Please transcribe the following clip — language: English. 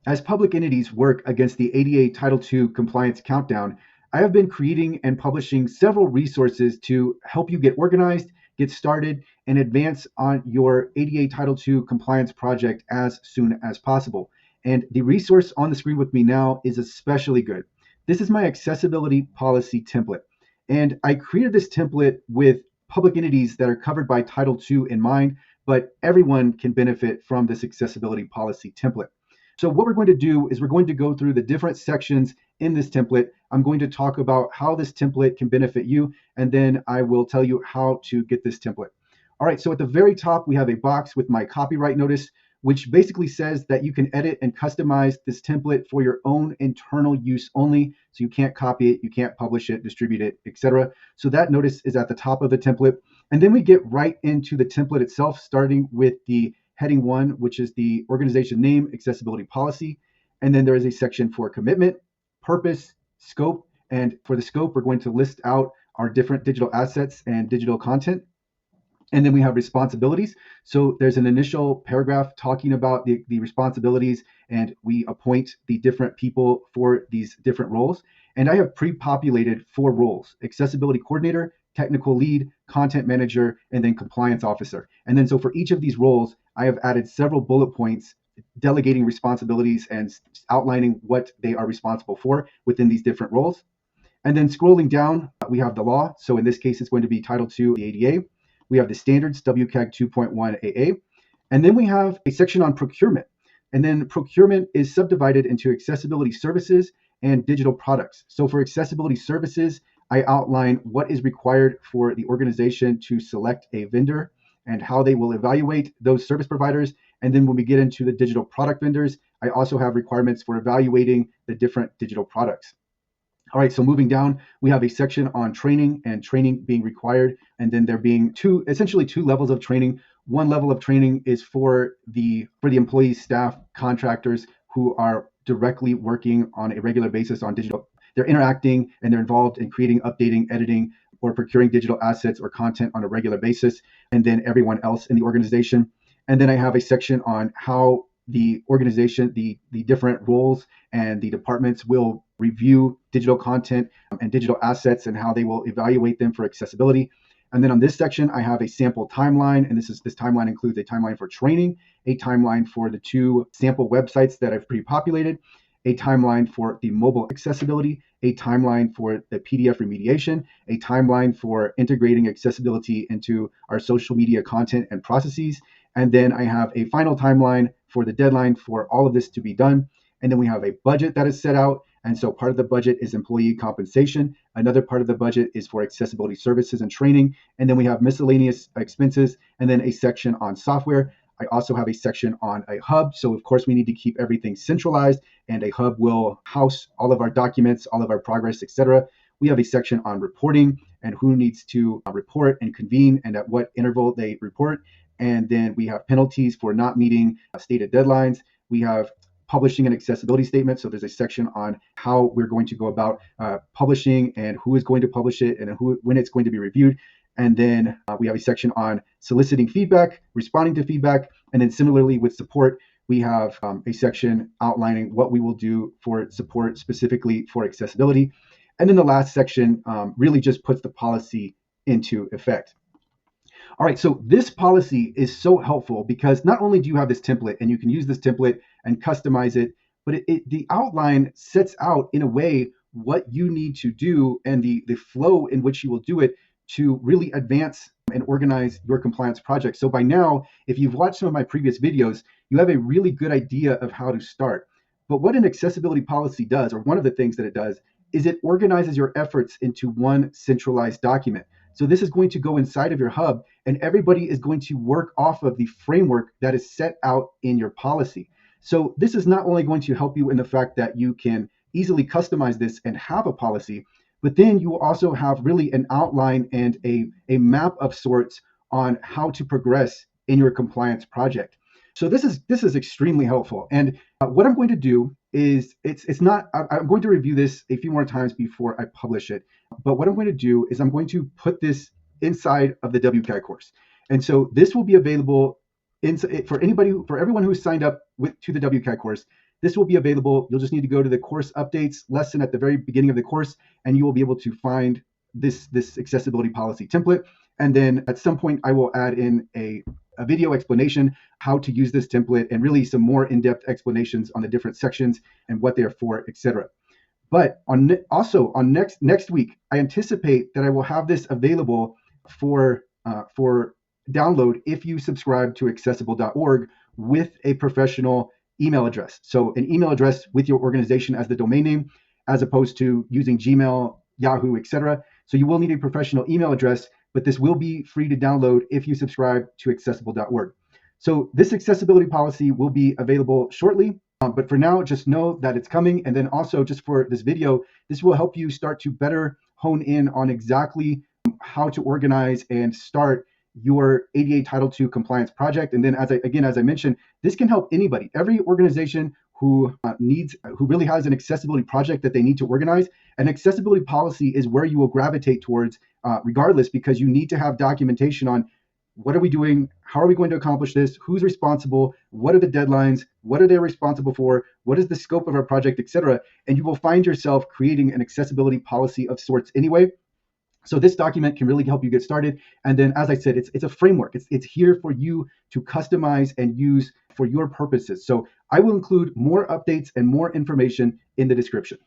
As public entities work against the ADA Title II compliance countdown, I have been creating and publishing several resources to help you get organized, get started, and advance on your ADA Title II compliance project as soon as possible. And the resource on the screen with me now is especially good. This is my accessibility policy template. And I created this template with public entities that are covered by Title II in mind, but everyone can benefit from this accessibility policy template. So what we're going to do is we're going to go through the different sections in this template. I'm going to talk about how this template can benefit you, and then I will tell you how to get this template. All right, so at the very top, we have a box with my copyright notice, which basically says that you can edit and customize this template for your own internal use only. So you can't copy it, you can't publish it, distribute it, etc. So that notice is at the top of the template. And then we get right into the template itself, starting with the heading 1, which is the organization name, accessibility policy. And then there is a section for commitment, purpose, scope. And for the scope, we're going to list out our different digital assets and digital content. And then we have responsibilities. So there's an initial paragraph talking about the responsibilities, and we appoint the different people for these different roles. And I have pre-populated 4 roles: accessibility coordinator, technical lead, content manager, and then compliance officer. And then so for each of these roles, I have added several bullet points delegating responsibilities and outlining what they are responsible for within these different roles. And then scrolling down, we have the law. So in this case, it's going to be Title II, the ADA. We have the standards, WCAG 2.1 AA. And then we have a section on procurement. And then procurement is subdivided into accessibility services and digital products. So for accessibility services, I outline what is required for the organization to select a vendor and how they will evaluate those service providers. And then when we get into the digital product vendors, I also have requirements for evaluating the different digital products. All right, so moving down, we have a section on training and training being required, and then there being essentially two levels of training. One level of training is for the employees, staff, contractors who are directly working on a regular basis on digital. They're interacting and they're involved in creating, updating, editing, or procuring digital assets or content on a regular basis, and then everyone else in the organization. And then I have a section on how the organization, the different roles and the departments will review digital content and digital assets and how they will evaluate them for accessibility. And then on this section, I have a sample timeline, and this timeline includes a timeline for training, a timeline for the 2 sample websites that I've pre-populated, a timeline for the mobile accessibility, a timeline for the PDF remediation, a timeline for integrating accessibility into our social media content and processes. And then I have a final timeline for the deadline for all of this to be done. And then we have a budget that is set out. And so part of the budget is employee compensation. Another part of the budget is for accessibility services and training. And then we have miscellaneous expenses, and then a section on software. I also have a section on a hub. So of course we need to keep everything centralized, and a hub will house all of our documents, all of our progress, etc. We have a section on reporting and who needs to report and convene and at what interval they report. And then we have penalties for not meeting stated deadlines. We have publishing an accessibility statement. So there's a section on how we're going to go about publishing and who is going to publish it and when it's going to be reviewed. And then we have a section on soliciting feedback, responding to feedback. And then similarly with support, we have a section outlining what we will do for support specifically for accessibility. And then the last section really just puts the policy into effect. All right, so this policy is so helpful because not only do you have this template and you can use this template and customize it, but the outline sets out in a way what you need to do and the flow in which you will do it to really advance and organize your compliance project. So by now, if you've watched some of my previous videos, you have a really good idea of how to start. But what an accessibility policy does, or one of the things that it does, is it organizes your efforts into one centralized document. So this is going to go inside of your hub, and everybody is going to work off of the framework that is set out in your policy. So this is not only going to help you in the fact that you can easily customize this and have a policy, but then you will also have really an outline and a map of sorts on how to progress in your compliance project. So this is extremely helpful. And what I'm going to do is I'm going to review this a few more times before I publish it. But what I'm going to do is I'm going to put this inside of the WCAG course. And so this will be available for everyone who's signed up to the WCAG course. This will be available. You'll just need to go to the course updates lesson at the very beginning of the course, and you will be able to find this accessibility policy template. And then at some point, I will add in a video explanation how to use this template and really some more in-depth explanations on the different sections and what they are for, etc. But also on next week, I anticipate that I will have this available for download if you subscribe to accessible.org with a professional email address. So an email address with your organization as the domain name, as opposed to using Gmail, Yahoo, etc. So you will need a professional email address, but this will be free to download if you subscribe to accessible.org. So this accessibility policy will be available shortly. But for now, just know that it's coming. And then also just for this video, this will help you start to better hone in on exactly how to organize and start your ADA Title II compliance project. And then as I mentioned, this can help anybody, every organization who really has an accessibility project that they need to organize. An accessibility policy is where you will gravitate towards regardless, because you need to have documentation on what are we doing? How are we going to accomplish this? Who's responsible? What are the deadlines? What are they responsible for? What is the scope of our project, etc.? And you will find yourself creating an accessibility policy of sorts anyway. So this document can really help you get started. And then, as I said, it's a framework. It's here for you to customize and use for your purposes. So I will include more updates and more information in the description.